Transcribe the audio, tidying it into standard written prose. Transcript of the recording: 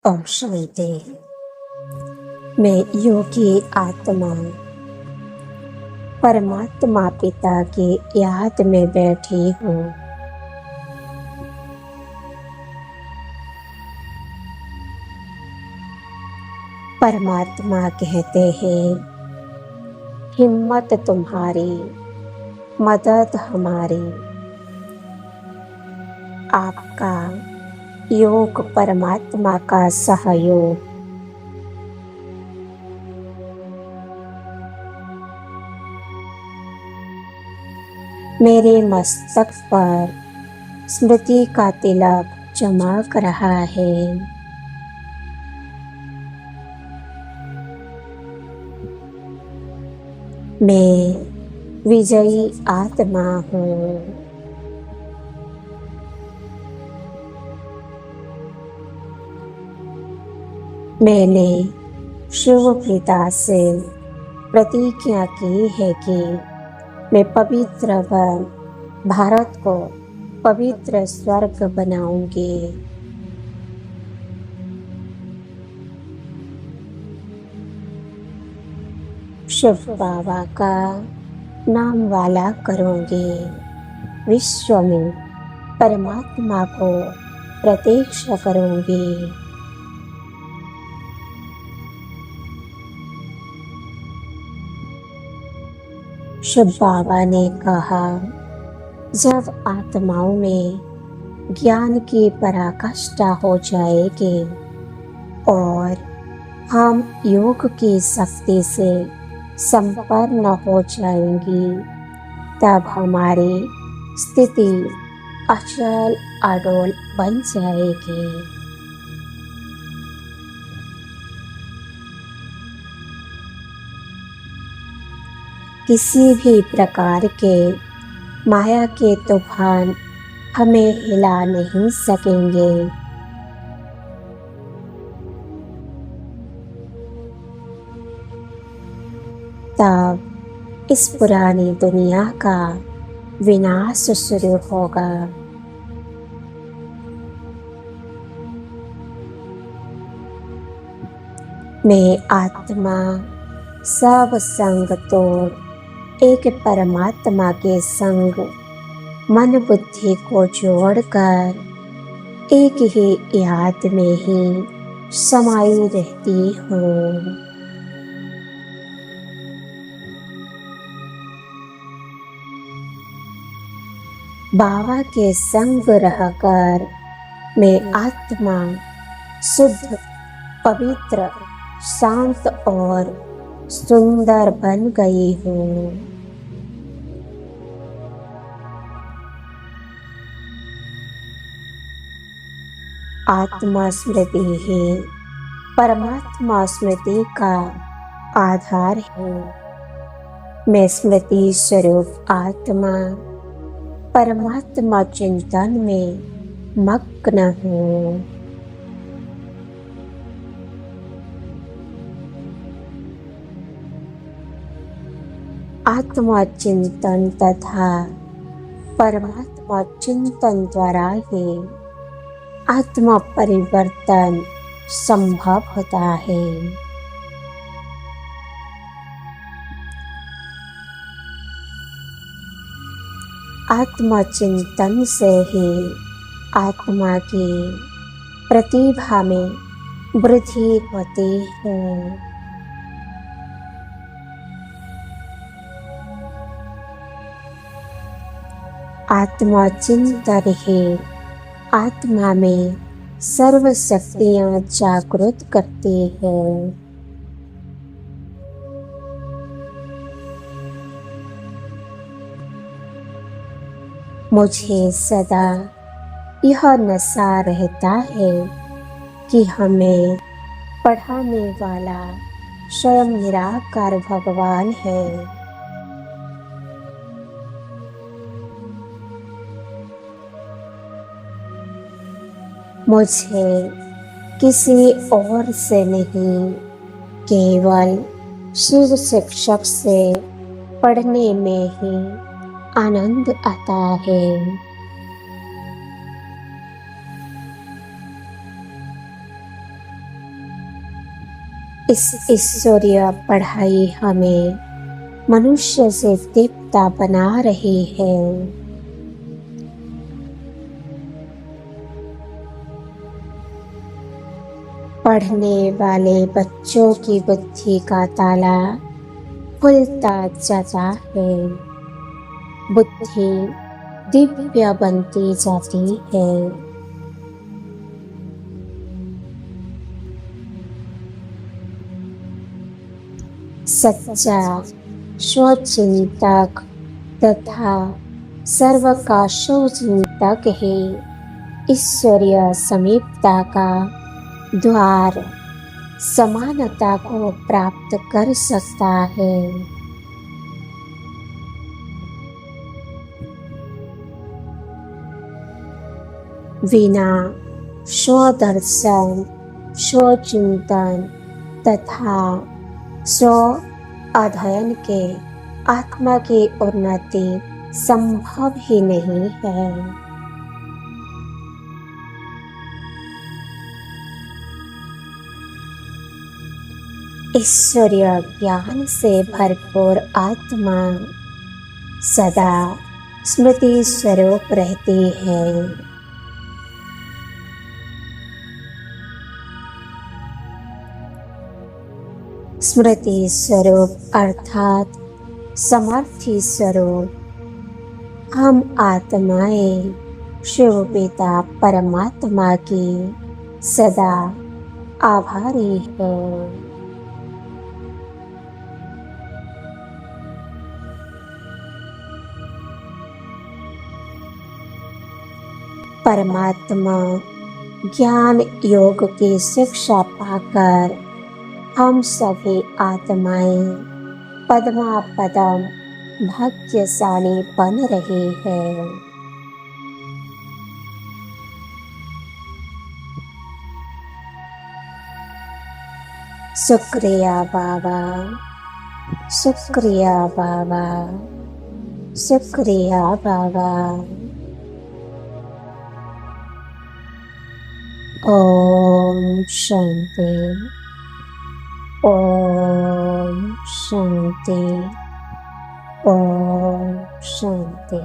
ओम शांति। मैं योगी आत्मा परमात्मा पिता की याद में बैठी हूँ। परमात्मा कहते हैं, हिम्मत तुम्हारी, मदद हमारी। आपका योग परमात्मा का सहयोग। मेरे मस्तक पर स्मृति का तिलक चमक रहा है। मैं विजयी आत्मा हूँ। मैंने शिव पिता से प्रतिज्ञा की है कि मैं पवित्र वन भारत को पवित्र स्वर्ग बनाऊंगी। शिव बाबा का नाम वाला करूंगी। विश्व में परमात्मा को प्रत्यक्ष करूंगी। शिव बाबा ने कहा, जब आत्माओं में ज्ञान की पराकाष्ठा हो जाएगी और हम योग की शक्ति से संपन्न हो जाएंगी, तब हमारी स्थिति अचल अडोल बन जाएगी। किसी भी प्रकार के माया के तूफान हमें हिला नहीं सकेंगे। तब इस पुरानी दुनिया का विनाश शुरू होगा। मैं आत्मा सब संग तोड़ एक परमात्मा के संग मन बुद्धि को जोड़कर एक ही याद में ही समाई रहती हूँ। बाबा के संग रहकर मैं आत्मा शुद्ध, पवित्र, शांत और सुंदर बन गई हूँ। आत्मा स्मृति ही परमात्मा स्मृति का आधार है। मैं स्मृति स्वरूप आत्मा परमात्मा चिंतन में मग्न हूँ। आत्मा चिंतन तथा परमात्मा चिंतन द्वारा ही आत्मा परिवर्तन संभव होता है। आत्मा चिंतन से ही आत्मा की प्रतिभा में वृद्धि होती है। आत्मा चिंतन ही आत्मा में सर्व शक्तियां जागृत करती है। मुझे सदा यह नशा रहता है कि हमें पढ़ाने वाला स्वयं निराकार भगवान है। मुझे किसी और से नहीं, केवल शिव शिक्षक से पढ़ने में ही आनंद आता है। इस ईश्वरीय पढ़ाई हमें मनुष्य से देवता बना रही है। पढ़ने वाले बच्चों की बुद्धि का ताला खुलता जाता है, बुद्धि दिव्य बनती जाती है। सच्चा स्वचिंतक तथा सर्व का स्वचिंतक ही ईश्वरीय समीपता का द्वार समानता को प्राप्त कर सकता है। बिना स्वदर्शन, स्वचिंतन तथा स्व अध्ययन के आत्मा की उन्नति संभव ही नहीं है। ईश्वरीय ज्ञान से भरपूर आत्मा सदा स्मृति स्वरूप रहती है। स्मृति स्वरूप अर्थात समर्थी स्वरूप हम आत्माएं शिव पिता परमात्मा की सदा आभारी हैं। परमात्मा ज्ञान योग की शिक्षा पाकर हम सभी आत्माएं पद्मा पदम भाग्यशाली बन रही है। शुक्रिया बाबा, शुक्रिया बाबा, शुक्रिया बाबा। ओम शांति, ओम शांति, ओम शांति।